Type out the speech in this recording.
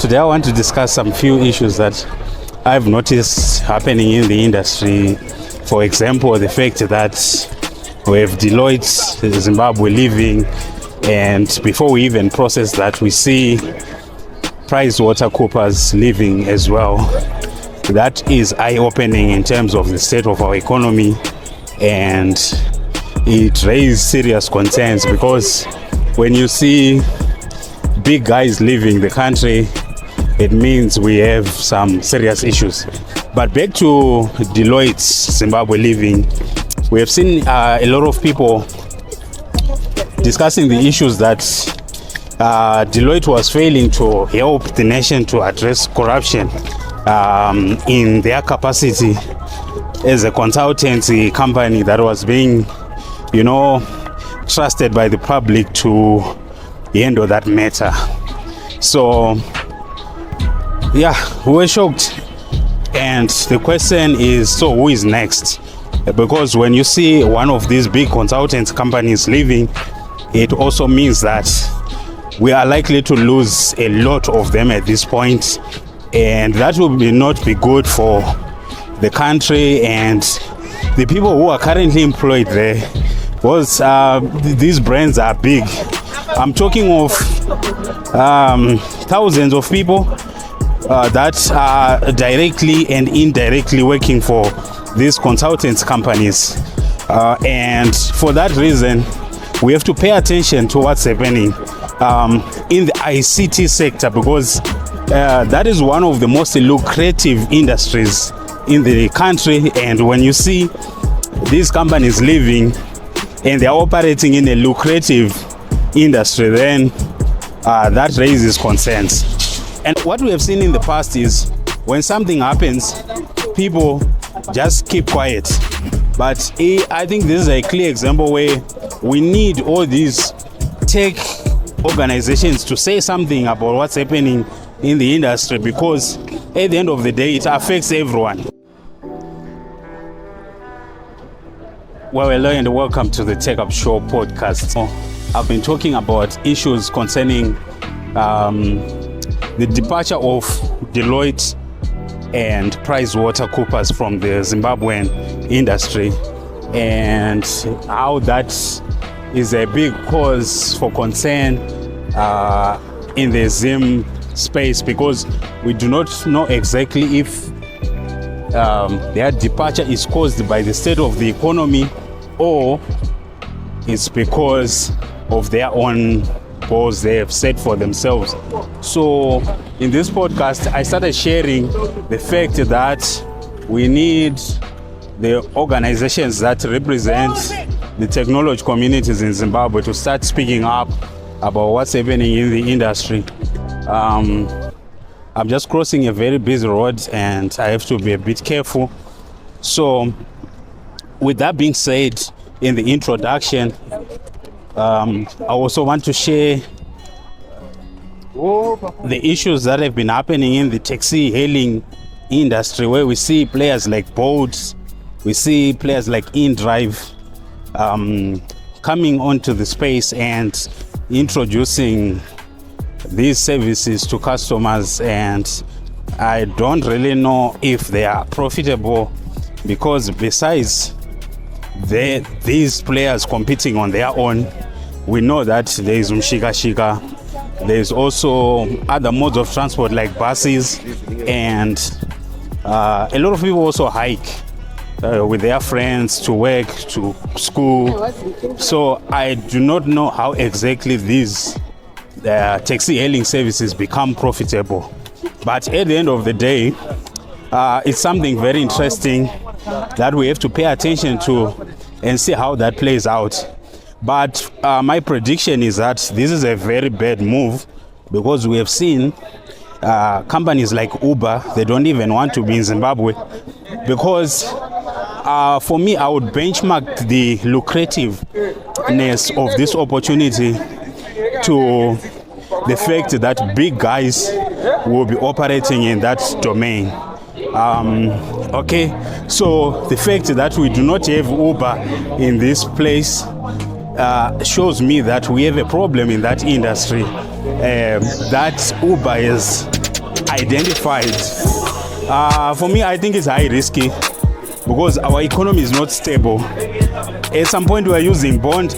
today I want to discuss some few issues that I've noticed happening in the industry. For example, the fact that we have Delloitte Zimbabwe leaving, and before we even process that, we see PricewaterhouseCoopers leaving as well. That is eye-opening in terms of the state of our economy, and it raised serious concerns because when you see big guys leaving the country, it means we have some serious issues. But back to Delloitte Zimbabwe leaving, we have seen a lot of people discussing the issues that Delloitte was failing to help the nation to address corruption in their capacity as a consultancy company that was being, trusted by the public to handle that matter. So, we were shocked. And the question is, so who is next? Because when you see one of these big consultant companies leaving, it also means that we are likely to lose a lot of them at this point, and that will not be good for the country and the people who are currently employed there, because these brands are big. I'm talking of thousands of people that are directly and indirectly working for these consultants companies, and for that reason we have to pay attention to what's happening in the ICT sector, because that is one of the most lucrative industries in the country. And when you see these companies leaving and they are operating in a lucrative industry, then that raises concerns. And what we have seen in the past is when something happens, people just keep quiet. But I think this is a clear example where we need all these tech organizations to say something about what's happening in the industry, because at the end of the day, it affects everyone. Well, hello and welcome to the Techhub Show podcast. I've been talking about issues concerning the departure of Delloitte and PricewaterhouseCoopers from the Zimbabwean industry, and how that is a big cause for concern in the Zim space, because we do not know exactly if their departure is caused by the state of the economy or it's because of their own goals they have set for themselves. So in this podcast, I started sharing the fact that we need the organizations that represent the technology communities in Zimbabwe to start speaking up about what's happening in the industry. I'm just crossing a very busy road and I have to be a bit careful. So with that being said, in the introduction, I also want to share the issues that have been happening in the taxi hailing industry, where we see players like Bolt, we see players like InDrive coming onto the space and introducing these services to customers, and I don't really know if they are profitable, because besides these players competing on their own, we know that there is Shika. There's also other modes of transport like buses, and a lot of people also hike with their friends to work, to school. So I do not know how exactly these taxi hailing services become profitable. But at the end of the day, it's something very interesting that we have to pay attention to and see how that plays out. But my prediction is that this is a very bad move, because we have seen companies like Uber, they don't even want to be in Zimbabwe, because for me, I would benchmark the lucrativeness of this opportunity to the fact that big guys will be operating in that domain. Okay, so the fact that we do not have Uber in this place shows me that we have a problem in that industry. That Uber has identified. For me, I think it's high risky because our economy is not stable. At some point, we are using bond.